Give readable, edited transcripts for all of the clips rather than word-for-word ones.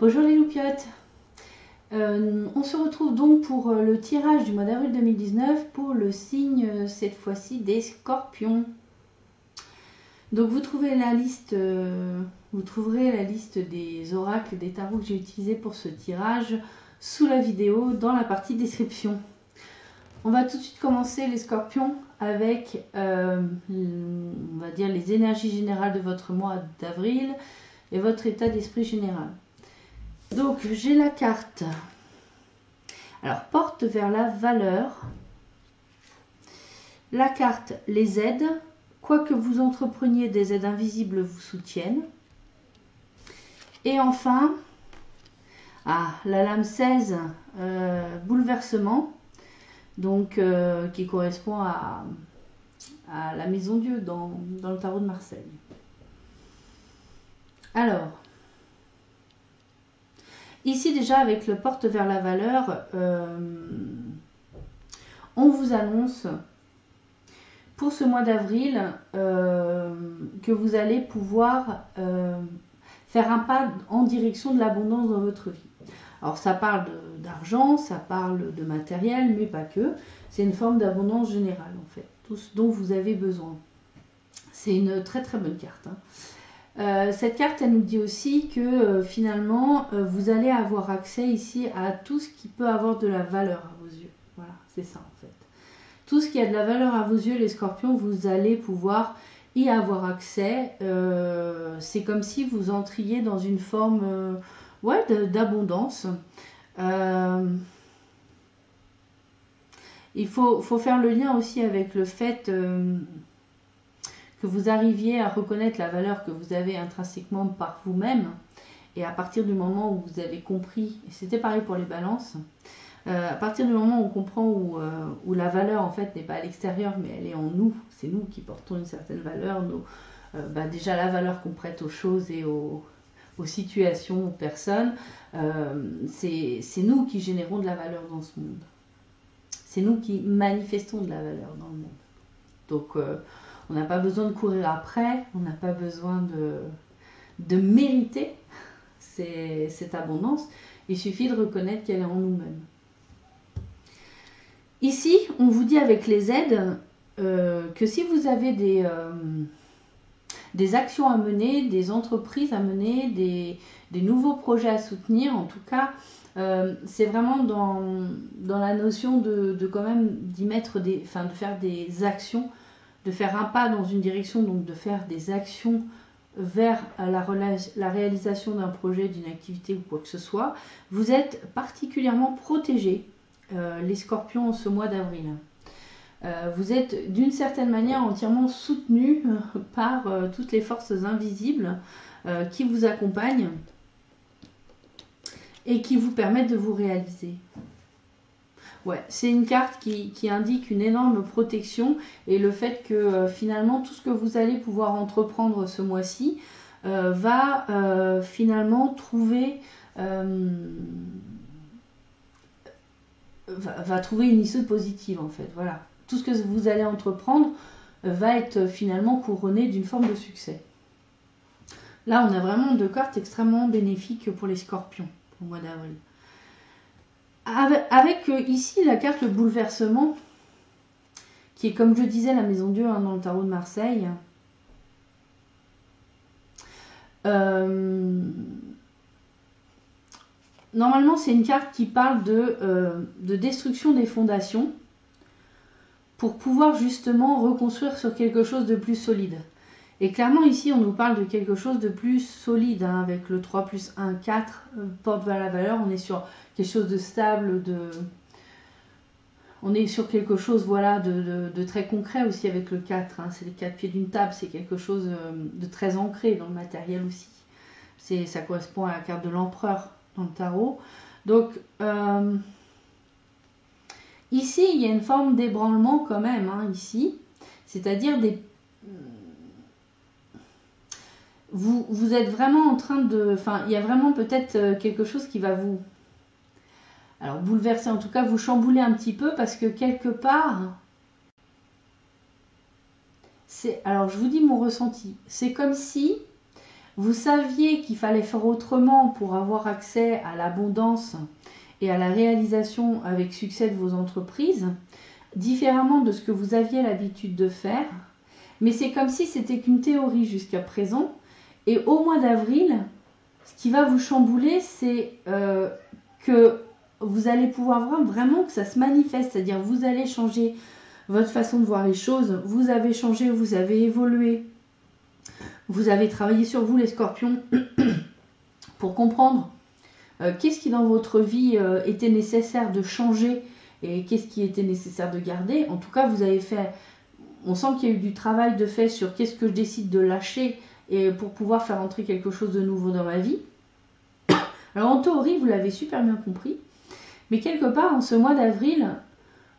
Bonjour les loupiottes. On se retrouve donc pour le tirage du mois d'avril 2019 pour le signe cette fois-ci des scorpions. Donc vous trouverez la liste des oracles des tarots que j'ai utilisés pour ce tirage sous la vidéo dans la partie description. On va tout de suite commencer les scorpions avec on va dire les énergies générales de votre mois d'avril et votre état d'esprit général. Donc j'ai la carte, alors porte vers la valeur, la carte les aides, quoi que vous entrepreniez des aides invisibles vous soutiennent, et enfin la lame 16, bouleversement, donc qui correspond à la maison Dieu dans le tarot de Marseille. Alors ici déjà avec le porte vers la valeur, on vous annonce pour ce mois d'avril que vous allez pouvoir faire un pas en direction de l'abondance dans votre vie. Alors ça parle d'argent, ça parle de matériel, mais pas que. C'est une forme d'abondance générale en fait, tout ce dont vous avez besoin. C'est une très très bonne carte, hein. Cette carte, elle nous dit aussi que finalement, vous allez avoir accès ici à tout ce qui peut avoir de la valeur à vos yeux. Voilà, c'est ça en fait. Tout ce qui a de la valeur à vos yeux, les scorpions, vous allez pouvoir y avoir accès. C'est comme si vous entriez dans une forme d'abondance. Il faut faire le lien aussi avec le fait que vous arriviez à reconnaître la valeur que vous avez intrinsèquement par vous-même, et à partir du moment où vous avez compris, et c'était pareil pour les balances, à partir du moment où on comprend où la valeur en fait n'est pas à l'extérieur mais elle est en nous, c'est nous qui portons une certaine valeur, déjà la valeur qu'on prête aux choses et aux situations, aux personnes, c'est nous qui générons de la valeur dans ce monde, c'est nous qui manifestons de la valeur dans le monde. Donc on n'a pas besoin de courir après, on n'a pas besoin de mériter cette abondance. Il suffit de reconnaître qu'elle est en nous-mêmes. Ici, on vous dit avec les aides que si vous avez des actions à mener, des entreprises à mener, des nouveaux projets à soutenir, en tout cas, c'est vraiment dans la notion de quand même d'y mettre de faire des actions, de faire un pas dans une direction, donc de faire des actions vers la réalisation d'un projet, d'une activité ou quoi que ce soit. Vous êtes particulièrement protégés, les scorpions, en ce mois d'avril. Vous êtes d'une certaine manière entièrement soutenus par toutes les forces invisibles qui vous accompagnent et qui vous permettent de vous réaliser. Ouais, c'est une carte qui indique une énorme protection et le fait que finalement tout ce que vous allez pouvoir entreprendre ce mois-ci va finalement trouver une issue positive en fait. Voilà, tout ce que vous allez entreprendre va être finalement couronné d'une forme de succès. Là, on a vraiment deux cartes extrêmement bénéfiques pour les scorpions au mois d'avril. Avec ici la carte le bouleversement, qui est comme je disais la maison Dieu dans le tarot de Marseille. Normalement c'est une carte qui parle de destruction des fondations pour pouvoir justement reconstruire sur quelque chose de plus solide. Et clairement ici on nous parle de quelque chose de plus solide, hein, avec le 3 plus 1, 4, porte vers la valeur, on est sur quelque chose de stable, on est sur quelque chose voilà, de très concret aussi avec le 4, hein, c'est les 4 pieds d'une table, c'est quelque chose de très ancré dans le matériel aussi. Ça correspond à la carte de l'empereur dans le tarot. Donc ici il y a une forme d'ébranlement quand même, hein, ici, c'est-à-dire vous êtes vraiment en train de... Enfin, il y a vraiment peut-être quelque chose qui va vous... Alors, bouleverser, en tout cas, vous chambouler un petit peu parce que quelque part... Alors, je vous dis mon ressenti. C'est comme si vous saviez qu'il fallait faire autrement pour avoir accès à l'abondance et à la réalisation avec succès de vos entreprises, différemment de ce que vous aviez l'habitude de faire. Mais c'est comme si c'était qu'une théorie jusqu'à présent. Et au mois d'avril, ce qui va vous chambouler, c'est que vous allez pouvoir voir vraiment que ça se manifeste. C'est-à-dire vous allez changer votre façon de voir les choses. Vous avez changé, vous avez évolué. Vous avez travaillé sur vous, les scorpions, pour comprendre qu'est-ce qui dans votre vie était nécessaire de changer et qu'est-ce qui était nécessaire de garder. En tout cas, vous avez fait... On sent qu'il y a eu du travail de fait sur qu'est-ce que je décide de lâcher et pour pouvoir faire entrer quelque chose de nouveau dans ma vie. Alors en théorie, vous l'avez super bien compris. Mais quelque part, en ce mois d'avril,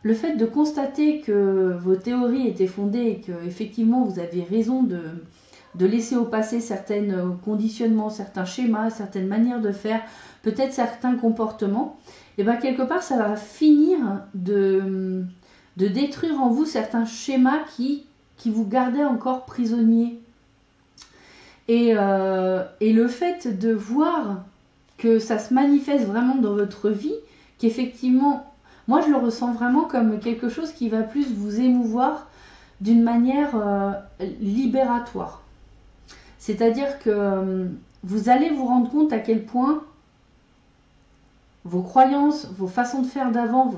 le fait de constater que vos théories étaient fondées et que effectivement vous avez raison de laisser au passé certains conditionnements, certains schémas, certaines manières de faire, peut-être certains comportements, et bien quelque part ça va finir de détruire en vous certains schémas qui vous gardaient encore prisonnier. Et le fait de voir que ça se manifeste vraiment dans votre vie, qu'effectivement, moi je le ressens vraiment comme quelque chose qui va plus vous émouvoir d'une manière libératoire. C'est-à-dire que vous allez vous rendre compte à quel point vos croyances, vos façons de faire d'avant,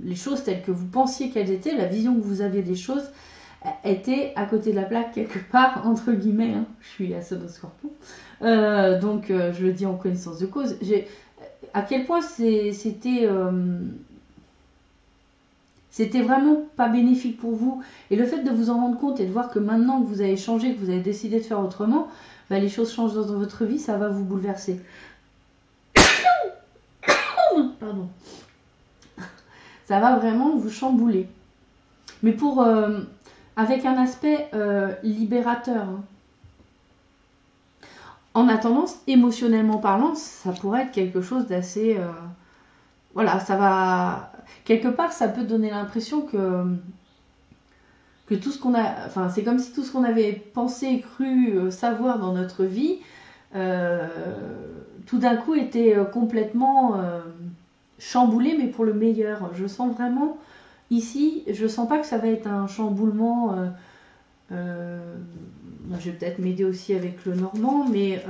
les choses telles que vous pensiez qu'elles étaient, la vision que vous aviez des choses, étaient à côté de la plaque quelque part, entre guillemets. Hein. Je suis ascendant Scorpion. Donc je le dis en connaissance de cause. À quel point c'était vraiment pas bénéfique pour vous. Et le fait de vous en rendre compte et de voir que maintenant que vous avez changé, que vous avez décidé de faire autrement, bah, les choses changent dans votre vie, ça va vous bouleverser. Pardon. Ça va vraiment vous chambouler. Mais avec un aspect libérateur. Hein. En attendant, émotionnellement parlant, ça pourrait être quelque chose d'assez... voilà, ça va... Quelque part, ça peut donner l'impression que tout ce qu'on a... Enfin, c'est comme si tout ce qu'on avait pensé, cru, savoir dans notre vie, tout d'un coup était complètement chamboulé, mais pour le meilleur. Je sens vraiment... Ici, je sens pas que ça va être un chamboulement... je vais peut-être m'aider aussi avec le normand, mais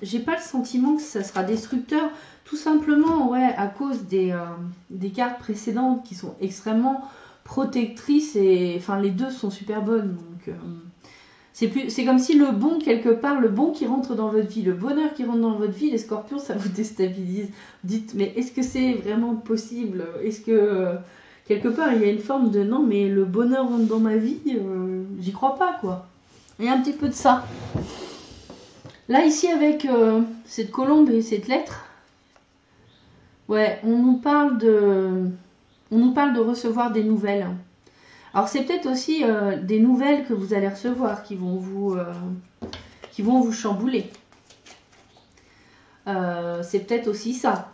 j'ai pas le sentiment que ça sera destructeur, tout simplement ouais, à cause des cartes précédentes qui sont extrêmement protectrices et enfin les deux sont super bonnes. Donc c'est comme si le bon quelque part, le bon qui rentre dans votre vie, le bonheur qui rentre dans votre vie, les scorpions, ça vous déstabilise. Dites mais est-ce que c'est vraiment possible? Est-ce que quelque part il y a une forme de non mais le bonheur rentre dans ma vie, j'y crois pas quoi. Il y a un petit peu de ça. Là, ici, avec cette colombe et cette lettre, ouais, on nous parle de recevoir des nouvelles. Alors, c'est peut-être aussi des nouvelles que vous allez recevoir qui vont vous chambouler. C'est peut-être aussi ça.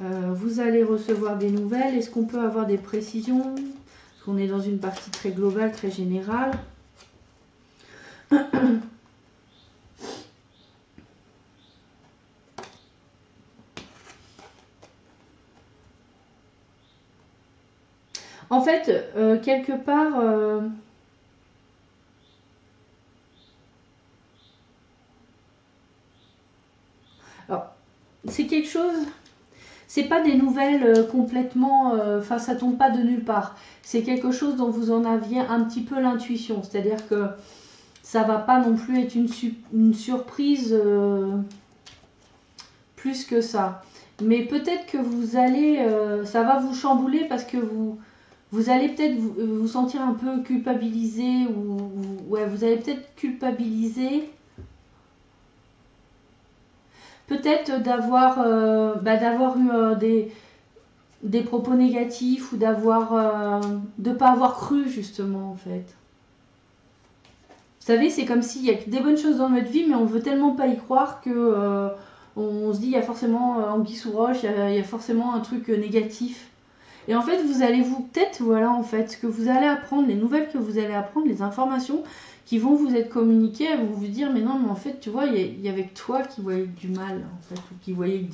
Vous allez recevoir des nouvelles. Est-ce qu'on peut avoir des précisions? Parce qu'on est dans une partie très globale, très générale. En fait, quelque part, alors, c'est quelque chose, c'est pas des nouvelles complètement, enfin ça tombe pas de nulle part. C'est quelque chose dont vous en aviez un petit peu l'intuition, c'est-à-dire que ça va pas non plus être une surprise plus que ça. Mais peut-être que vous allez, ça va vous chambouler parce que vous allez peut-être vous sentir un peu culpabilisé ou ouais, vous allez peut-être culpabiliser. Peut-être d'avoir eu des propos négatifs ou de pas avoir cru justement en fait. Vous savez, c'est comme s'il y a des bonnes choses dans notre vie, mais on veut tellement pas y croire que on se dit il y a forcément anguille sous roche, il y a forcément un truc négatif. Et en fait, vous allez peut-être, voilà, en fait, ce que vous allez apprendre, les nouvelles que vous allez apprendre, les informations qui vont vous être communiquées, elles vont vous dire, mais non, mais en fait, tu vois, il y avait que toi qui voyais du mal, en fait, ou qui voyait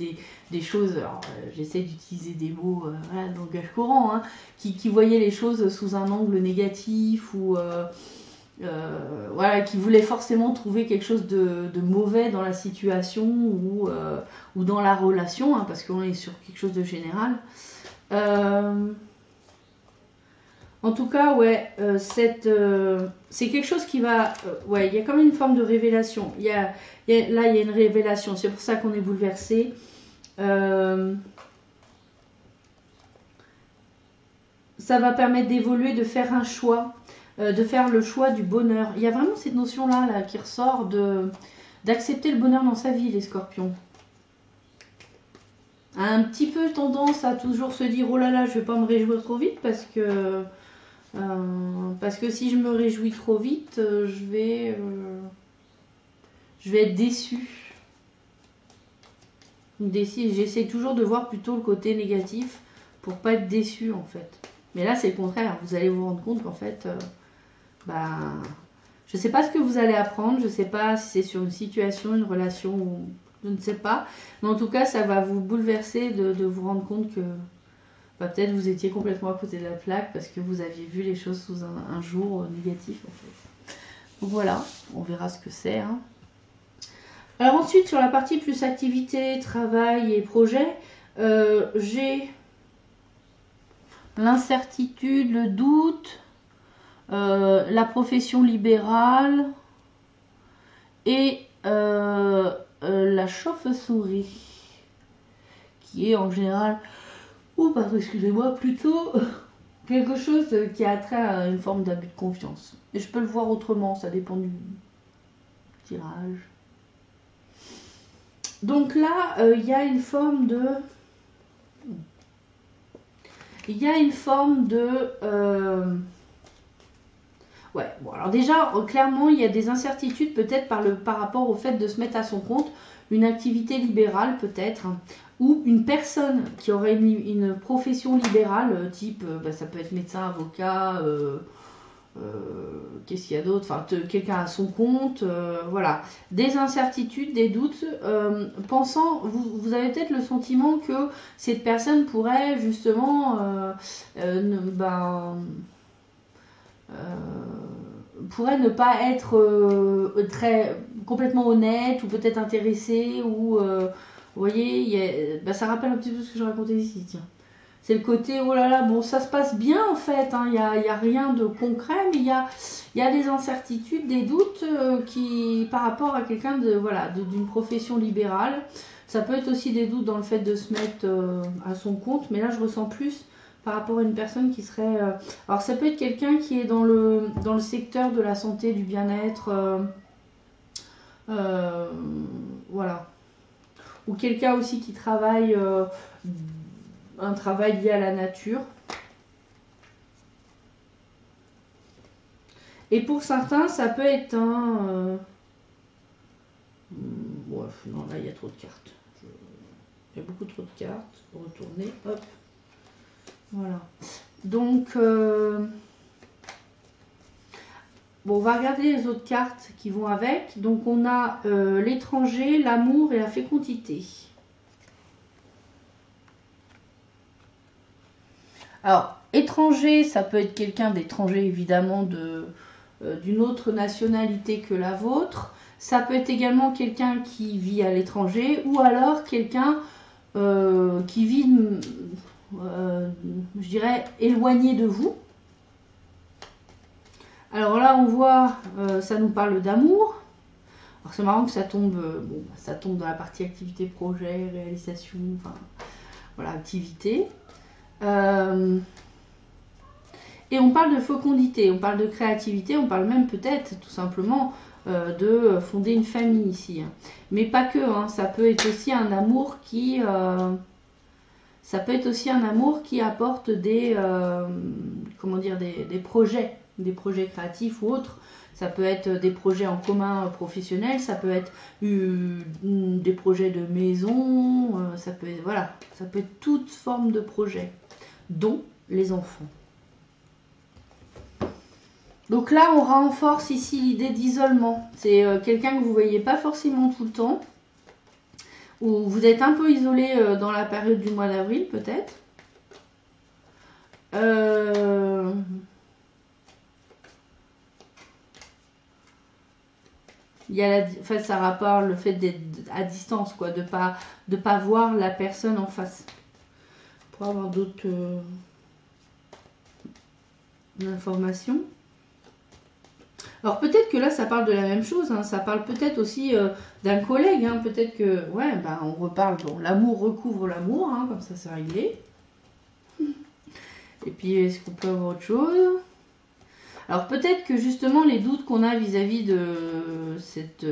des choses, alors j'essaie d'utiliser des mots, voilà, de langage courant, hein, qui voyait les choses sous un angle négatif, ou voilà, qui voulait forcément trouver quelque chose de mauvais dans la situation, ou dans la relation, hein, parce qu'on est sur quelque chose de général. En tout cas, ouais, c'est quelque chose qui va... ouais, il y a quand même une forme de révélation. Là, il y a une révélation. C'est pour ça qu'on est bouleversé. Ça va permettre d'évoluer, de faire un choix, de faire le choix du bonheur. Il y a vraiment cette notion-là là, qui ressort d'accepter le bonheur dans sa vie, les scorpions. Un petit peu tendance à toujours se dire, oh là là, je vais pas me réjouir trop vite parce que si je me réjouis trop vite, je vais être déçue. J'essaie toujours de voir plutôt le côté négatif pour pas être déçue en fait. Mais là c'est le contraire, vous allez vous rendre compte qu'en fait, je sais pas ce que vous allez apprendre, je sais pas si c'est sur une situation, une relation, ou je ne sais pas. Mais en tout cas ça va vous bouleverser de vous rendre compte que peut-être vous étiez complètement à côté de la plaque parce que vous aviez vu les choses sous un jour négatif en fait. Donc voilà, on verra ce que c'est. Hein. Alors ensuite, sur la partie plus activité, travail et projet, j'ai l'incertitude, le doute, la profession libérale et la chauve-souris, qui est en général... ou pardon, excusez-moi, plutôt quelque chose qui a trait à une forme d'abus de confiance. Et je peux le voir autrement, ça dépend du tirage. Donc là, il y a une forme de... ouais, bon, alors déjà, clairement, il y a des incertitudes peut-être par rapport au fait de se mettre à son compte, une activité libérale peut-être, hein, ou une personne qui aurait une profession libérale, type, ça peut être médecin, avocat, qu'est-ce qu'il y a d'autre, enfin, quelqu'un à son compte, voilà. Des incertitudes, des doutes, pensant, vous avez peut-être le sentiment que cette personne pourrait justement, pourrait ne pas être complètement honnête, ou peut-être intéressée, ou vous voyez, ça rappelle un petit peu ce que je racontais ici, tiens. C'est le côté, oh là là, bon, ça se passe bien en fait, hein, y a rien de concret, mais il y a des incertitudes, des doutes par rapport à quelqu'un d'une profession libérale. Ça peut être aussi des doutes dans le fait de se mettre à son compte, mais là je ressens plus par rapport à une personne qui serait... alors ça peut être quelqu'un qui est dans le secteur de la santé, du bien-être, voilà. Ou quelqu'un aussi qui travaille... un travail lié à la nature. Et pour certains, ça peut être un... non, là, il y a trop de cartes. Il y a beaucoup trop de cartes. Retourner, hop. Voilà. Donc, bon, on va regarder les autres cartes qui vont avec. Donc, on a l'étranger, l'amour et la fécondité. Alors, étranger, ça peut être quelqu'un d'étranger, évidemment, d'une autre nationalité que la vôtre. Ça peut être également quelqu'un qui vit à l'étranger, ou alors quelqu'un qui vit, je dirais, éloigné de vous. Alors là, on voit, ça nous parle d'amour. Alors c'est marrant que ça tombe, ça tombe dans la partie activité, projet, réalisation, enfin, voilà, activité. Et on parle de fécondité, on parle de créativité, on parle même peut-être tout simplement de fonder une famille ici. Mais pas que, hein, ça peut être aussi un amour qui apporte des projets créatifs ou autres. Ça peut être des projets en commun professionnels, ça peut être des projets de maison, ça peut être toutes formes de projets. dont les enfants. Donc là, on renforce ici l'idée d'isolement. C'est quelqu'un que vous ne voyez pas forcément tout le temps, ou vous êtes un peu isolé dans la période du mois d'avril, peut-être. Il y a enfin, ça rapporte le fait d'être à distance, quoi, de pas voir la personne en face. Pour avoir d'autres informations. Alors peut-être que là ça parle de la même chose, hein. Ça parle peut-être aussi d'un collègue, hein. Peut-être que, ouais, ben, on reparle, bon, l'amour recouvre l'amour, hein, comme ça c'est réglé. Et puis est-ce qu'on peut avoir autre chose? Alors peut-être que justement les doutes qu'on a vis-à-vis de cette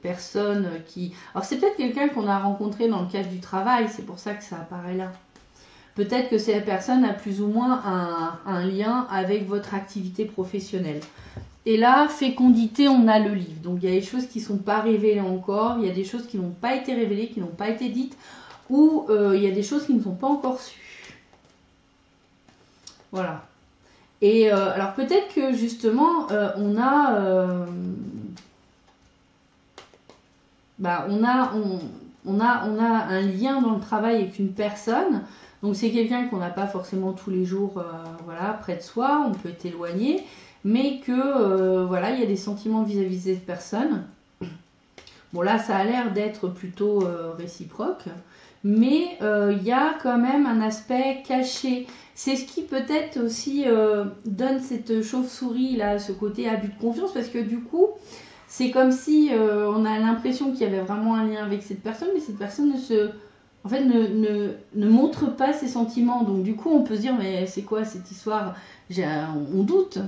personne qui... Alors c'est peut-être quelqu'un qu'on a rencontré dans le cadre du travail, c'est pour ça que ça apparaît là. Peut-être que cette personne a plus ou moins un lien avec votre activité professionnelle. Et là, fécondité, on a le livre. Donc il y a des choses qui ne sont pas révélées encore, il y a des choses qui n'ont pas été révélées, qui n'ont pas été dites, ou il y a des choses qui ne sont pas encore sues. Voilà. Et alors peut-être que justement, on a un lien dans le travail avec une personne. Donc c'est quelqu'un qu'on n'a pas forcément tous les jours voilà, près de soi, on peut être éloigné, mais que voilà, il y a des sentiments vis-à-vis de cette personne. Bon là, ça a l'air d'être plutôt réciproque, mais il y a quand même un aspect caché. C'est ce qui peut-être aussi donne cette chauve-souris là, ce côté abus de confiance, parce que du coup, c'est comme si on a l'impression qu'il y avait vraiment un lien avec cette personne, mais cette personne ne montre pas ses sentiments. Donc du coup, on peut se dire, mais c'est quoi cette histoire? On doute.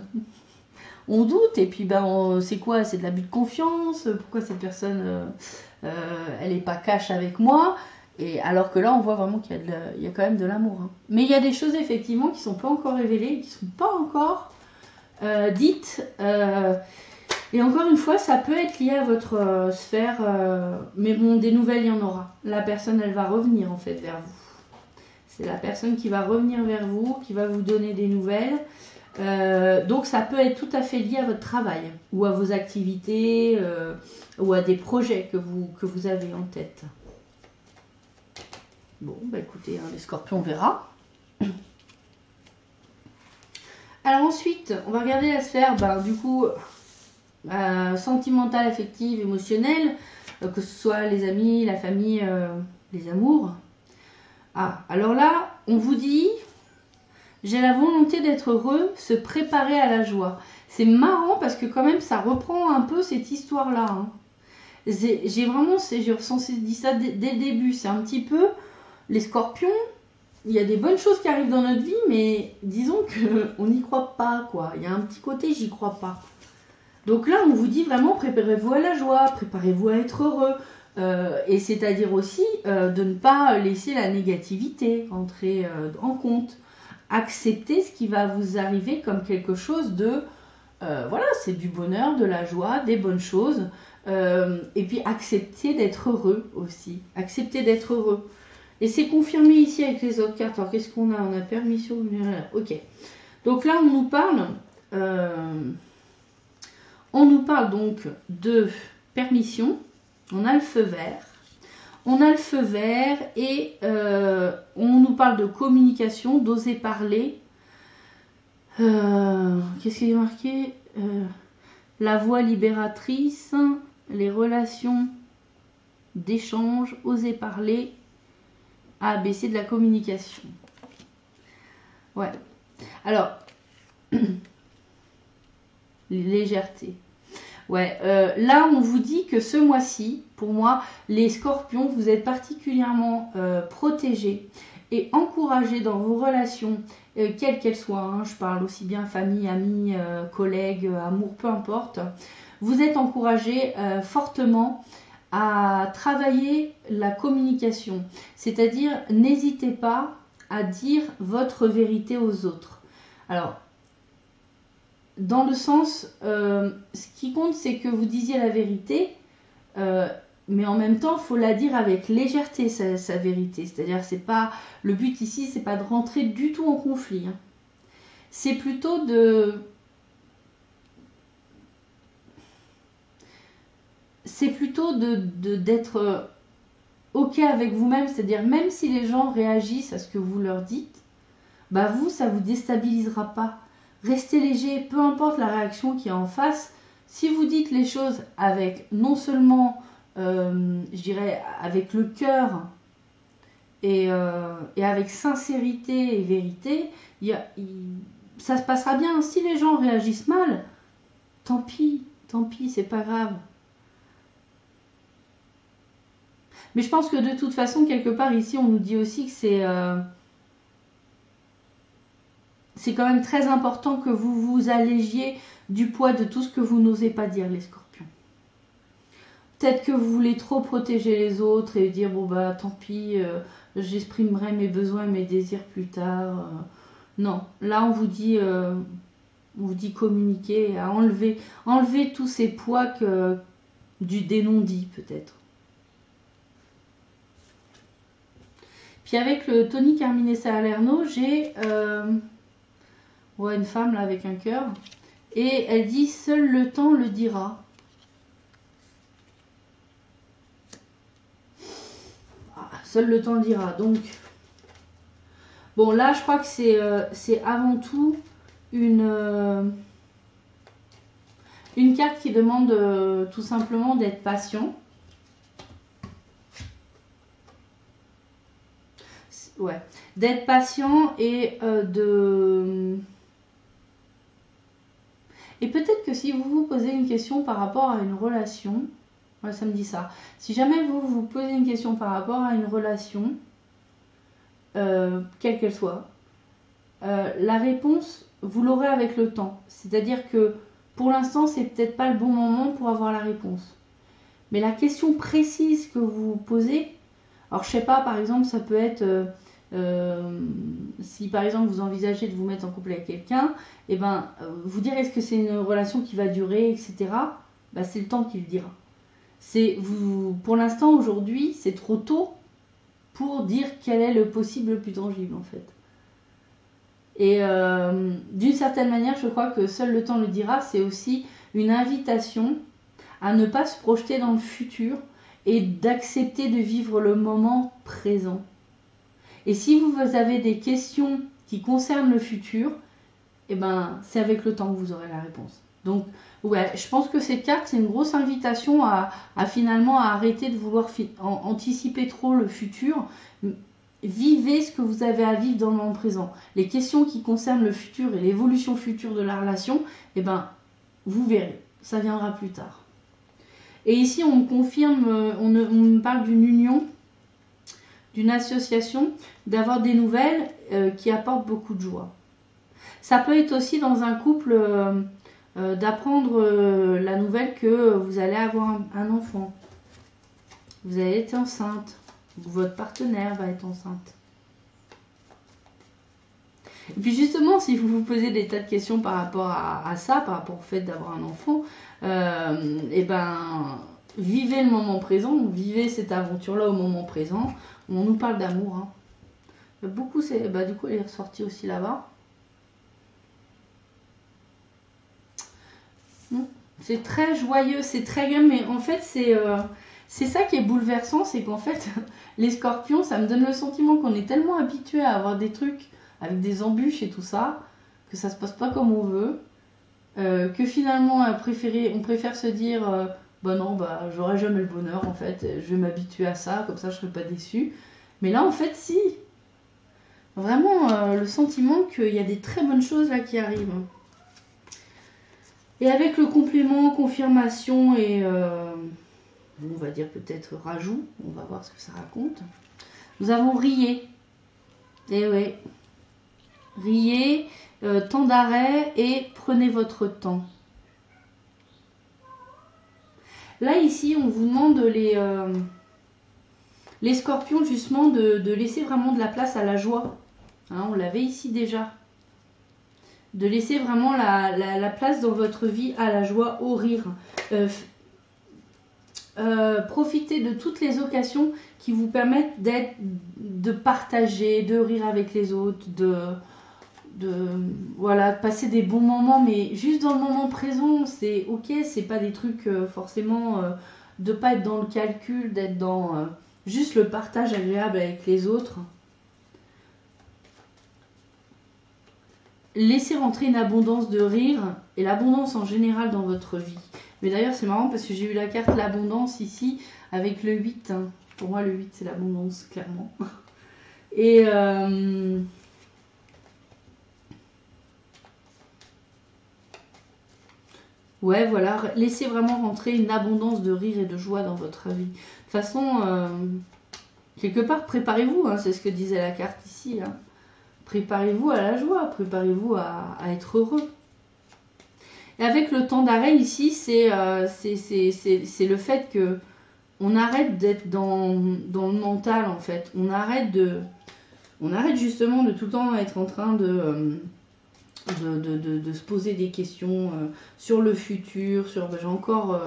On doute, et puis ben, c'est quoi? C'est de l'abus de confiance? Pourquoi cette personne, elle n'est pas cash avec moi? Et alors que là, on voit vraiment qu'il y a quand même de l'amour. Hein. Mais il y a des choses effectivement qui ne sont pas encore révélées, qui ne sont pas encore dites. Et encore une fois, ça peut être lié à votre sphère. Mais bon, des nouvelles, il y en aura. La personne, elle va revenir en fait vers vous. C'est la personne qui va revenir vers vous, qui va vous donner des nouvelles. Donc ça peut être tout à fait lié à votre travail, ou à vos activités, ou à des projets que vous avez en tête. Bon, bah écoutez, hein, les scorpions, on verra. Alors ensuite, on va regarder la sphère, du coup, sentimentale, affective, émotionnelle, que ce soit les amis, la famille, les amours. Ah, alors là, on vous dit, j'ai la volonté d'être heureux, se préparer à la joie. C'est marrant parce que quand même, ça reprend un peu cette histoire-là. Hein. J'ai ressenti ça dès le début. C'est un petit peu... Les scorpions, il y a des bonnes choses qui arrivent dans notre vie, mais disons qu'on n'y croit pas, quoi. Il y a un petit côté, j'y crois pas. Donc là, on vous dit vraiment, préparez-vous à la joie, préparez-vous à être heureux. Et c'est-à-dire aussi de ne pas laisser la négativité entrer en compte. Accepter ce qui va vous arriver comme quelque chose de... voilà, c'est du bonheur, de la joie, des bonnes choses. Et puis accepter d'être heureux aussi. Accepter d'être heureux. Et c'est confirmé ici avec les autres cartes. Alors, qu'est-ce qu'on a? On a permission. Ok. Donc là, on nous parle donc de permission. On a le feu vert. On a le feu vert et on nous parle de communication, d'oser parler. Qu'est-ce qui est marqué? La voix libératrice, les relations d'échange, oser parler. A, B, C, de la communication. Ouais. Alors, légèreté. Ouais, là, on vous dit que ce mois-ci, pour moi, les scorpions, vous êtes particulièrement protégés et encouragés dans vos relations, quelles qu'elles soient. Hein, je parle aussi bien famille, amis, collègues, amour, peu importe. Vous êtes encouragés fortement à travailler la communication. C'est-à-dire, n'hésitez pas à dire votre vérité aux autres. Alors, dans le sens, ce qui compte, c'est que vous disiez la vérité, mais en même temps, il faut la dire avec légèreté, sa vérité. C'est-à-dire, c'est pas le but ici, c'est pas de rentrer du tout en conflit. Hein. C'est plutôt de... C'est plutôt d'être OK avec vous-même. C'est-à-dire, même si les gens réagissent à ce que vous leur dites, bah vous, ça vous déstabilisera pas. Restez léger, peu importe la réaction qui est en face. Si vous dites les choses avec non seulement, je dirais, avec le cœur et avec sincérité et vérité, ça se passera bien. Si les gens réagissent mal, tant pis, c'est pas grave. Mais je pense que de toute façon, quelque part ici, on nous dit aussi que c'est quand même très important que vous vous allégiez du poids de tout ce que vous n'osez pas dire, les scorpions. Peut-être que vous voulez trop protéger les autres et dire bon bah tant pis, j'exprimerai mes besoins, mes désirs plus tard. Non, là on vous dit communiquer, à enlever tous ces poids des non-dits peut-être. Puis avec le Tony Carmine Salerno, j'ai une femme là avec un cœur. Et elle dit, seul le temps le dira. Seul le temps le dira. Donc, bon là je crois que c'est avant tout une carte qui demande tout simplement d'être patient. Ouais, d'être patient et Et peut-être que si vous vous posez une question par rapport à une relation, ouais, ça me dit ça. Si jamais vous vous posez une question par rapport à une relation, quelle qu'elle soit, la réponse, vous l'aurez avec le temps. C'est-à-dire que pour l'instant, c'est peut-être pas le bon moment pour avoir la réponse. Mais la question précise que vous posez, alors je sais pas, par exemple, ça peut être si par exemple vous envisagez de vous mettre en couple avec quelqu'un, et ben vous dire est-ce que c'est une relation qui va durer, etc. Ben, c'est le temps qui le dira. Pour l'instant aujourd'hui, c'est trop tôt pour dire quel est le possible le plus tangible en fait. Et d'une certaine manière, je crois que seul le temps le dira, c'est aussi une invitation à ne pas se projeter dans le futur et d'accepter de vivre le moment présent. Et si vous avez des questions qui concernent le futur, eh ben, c'est avec le temps que vous aurez la réponse. Donc, ouais, je pense que cette carte, c'est une grosse invitation à finalement arrêter de vouloir anticiper trop le futur. Vivez ce que vous avez à vivre dans le moment présent. Les questions qui concernent le futur et l'évolution future de la relation, eh ben, vous verrez, ça viendra plus tard. Et ici, on me confirme, on me parle d'une union, d'une association, d'avoir des nouvelles qui apportent beaucoup de joie. Ça peut être aussi dans un couple d'apprendre la nouvelle que vous allez avoir un enfant. Vous allez être enceinte. Votre partenaire va être enceinte. Et puis justement, si vous vous posez des tas de questions par rapport à ça, par rapport au fait d'avoir un enfant, et ben, vivez le moment présent, vivez cette aventure-là au moment présent. On nous parle d'amour. Hein. Beaucoup, du coup, elle est ressortie aussi là-bas. C'est très joyeux, c'est très gai, mais en fait, c'est ça qui est bouleversant, c'est qu'en fait, les scorpions, ça me donne le sentiment qu'on est tellement habitué à avoir des trucs avec des embûches et tout ça, que ça se passe pas comme on veut, que finalement, on préfère se dire, bah non, bah j'aurai jamais le bonheur, en fait, je vais m'habituer à ça, comme ça je serai pas déçue. Mais là, en fait, si. Vraiment, le sentiment qu'il y a des très bonnes choses là qui arrivent. Et avec le complément, confirmation et on va dire peut-être rajout, on va voir ce que ça raconte. Nous avons riez. Eh ouais. Riez, temps d'arrêt et prenez votre temps. Là ici, on vous demande les scorpions justement de laisser vraiment de la place à la joie. Hein, on l'avait ici déjà. De laisser vraiment la place dans votre vie à la joie, au rire. profitez de toutes les occasions qui vous permettent de partager, de rire avec les autres, voilà, de passer des bons moments, mais juste dans le moment présent, c'est ok, c'est pas des trucs forcément de pas être dans le calcul, d'être dans juste le partage agréable avec les autres. Laissez rentrer une abondance de rire et l'abondance en général dans votre vie. Mais d'ailleurs, c'est marrant parce que j'ai eu la carte l'abondance ici avec le 8. Hein. Pour moi, le 8, c'est l'abondance, clairement. Et ouais, voilà, laissez vraiment rentrer une abondance de rire et de joie dans votre vie. De toute façon, quelque part, préparez-vous, hein, c'est ce que disait la carte ici. Hein. Préparez-vous à la joie, préparez-vous à être heureux. Et avec le temps d'arrêt ici, c'est le fait que on arrête d'être dans le mental en fait. On arrête justement de tout le temps être en train de se poser des questions sur le futur, j'ai encore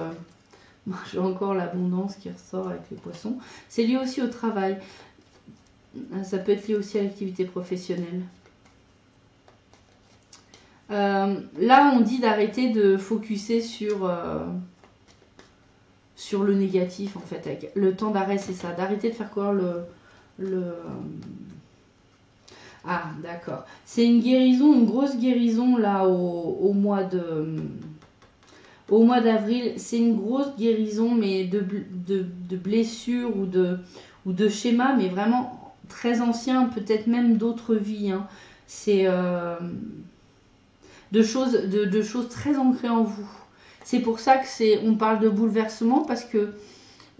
l'abondance qui ressort avec les poissons. C'est lié aussi au travail. Ça peut être lié aussi à l'activité professionnelle. Là, on dit d'arrêter de focuser sur le négatif, en fait. Avec le temps d'arrêt, c'est ça. D'arrêter de faire courir Ah, d'accord. C'est une guérison, une grosse guérison, là, au mois d'avril. C'est une grosse guérison, mais de blessures ou de schémas, mais vraiment très anciens, peut-être même d'autres vies. Hein. C'est de choses très ancrées en vous. C'est pour ça que on parle de bouleversement, parce que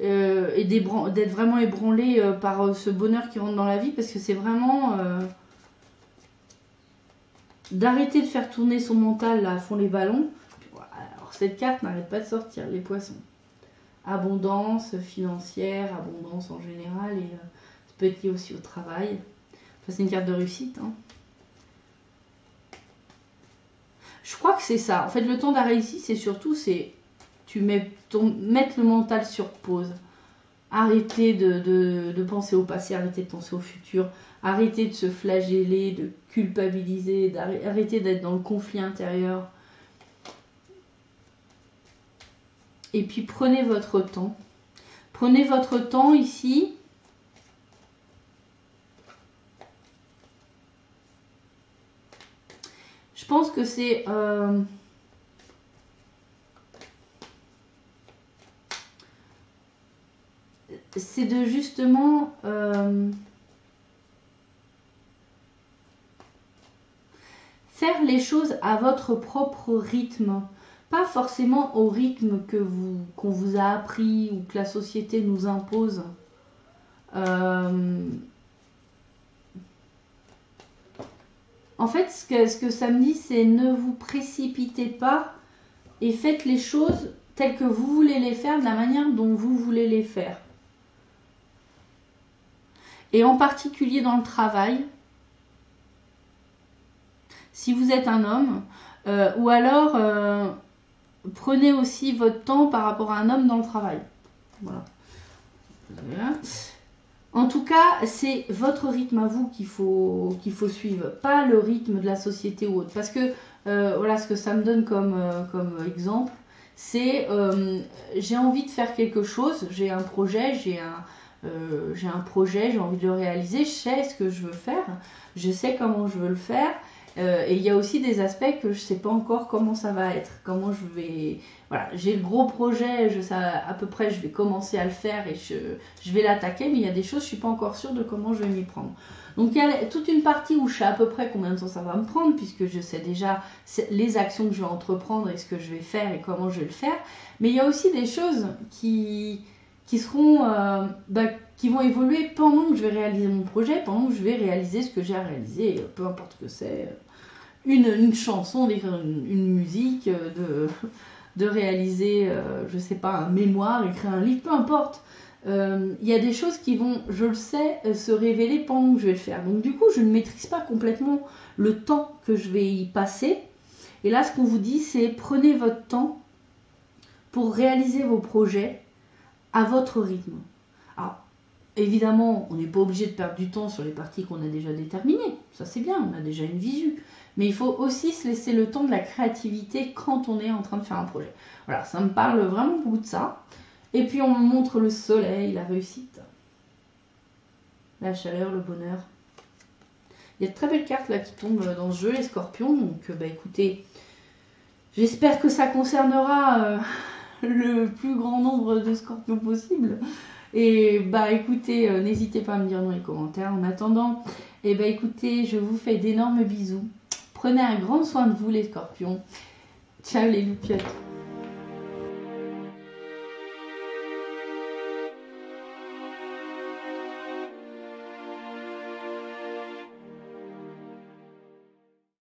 et d'être vraiment ébranlé par ce bonheur qui rentre dans la vie, parce que c'est vraiment d'arrêter de faire tourner son mental là, à fond les ballons. Alors cette carte n'arrête pas de sortir, les poissons. Abondance financière, abondance en général, et ça peut être lié aussi au travail. Enfin, c'est une carte de réussite. Hein. Je crois que c'est ça. En fait, le temps d'arrêt ici, c'est surtout, mettre le mental sur pause. Arrêtez de penser au passé, arrêtez de penser au futur, arrêtez de se flageller, de culpabiliser, arrêtez d'être dans le conflit intérieur. Et puis prenez votre temps. Prenez votre temps ici. Je pense que c'est de justement faire les choses à votre propre rythme, pas forcément au rythme qu'on vous a appris ou que la société nous impose. En fait, ce que ça me dit, c'est ne vous précipitez pas et faites les choses telles que vous voulez les faire, de la manière dont vous voulez les faire. Et en particulier dans le travail, si vous êtes un homme, ou alors prenez aussi votre temps par rapport à un homme dans le travail. Voilà. En tout cas, c'est votre rythme à vous qu'il faut suivre, pas le rythme de la société ou autre. Parce que voilà ce que ça me donne comme exemple, c'est j'ai envie de faire quelque chose, j'ai un projet, j'ai envie de le réaliser, je sais ce que je veux faire, je sais comment je veux le faire. Et il y a aussi des aspects que je ne sais pas encore comment ça va être, comment je vais... Voilà, j'ai le gros projet, je sais à peu près, je vais commencer à le faire et je vais l'attaquer, mais il y a des choses, je ne suis pas encore sûre de comment je vais m'y prendre. Donc il y a toute une partie où je sais à peu près combien de temps ça va me prendre, puisque je sais déjà les actions que je vais entreprendre et ce que je vais faire et comment je vais le faire. Mais il y a aussi des choses qui seront... qui vont évoluer pendant que je vais réaliser mon projet, pendant que je vais réaliser ce que j'ai à réaliser, peu importe ce que c'est. Une chanson, une musique, de réaliser, je sais pas, un mémoire, écrire un livre, peu importe. Il y a des choses qui vont, je le sais, se révéler pendant que je vais le faire. Donc du coup, je ne maîtrise pas complètement le temps que je vais y passer. Et là, ce qu'on vous dit, c'est prenez votre temps pour réaliser vos projets à votre rythme. Alors, évidemment, on n'est pas obligé de perdre du temps sur les parties qu'on a déjà déterminées. Ça, c'est bien, on a déjà une visu. Mais il faut aussi se laisser le temps de la créativité quand on est en train de faire un projet. Voilà, ça me parle vraiment beaucoup de ça. Et puis, on me montre le soleil, la réussite, la chaleur, le bonheur. Il y a de très belles cartes là qui tombent dans ce jeu, les scorpions. Donc, écoutez, j'espère que ça concernera le plus grand nombre de scorpions possible. Et écoutez, n'hésitez pas à me dire dans les commentaires. En attendant, écoutez, je vous fais d'énormes bisous. Prenez un grand soin de vous les scorpions. Ciao les loupiottes.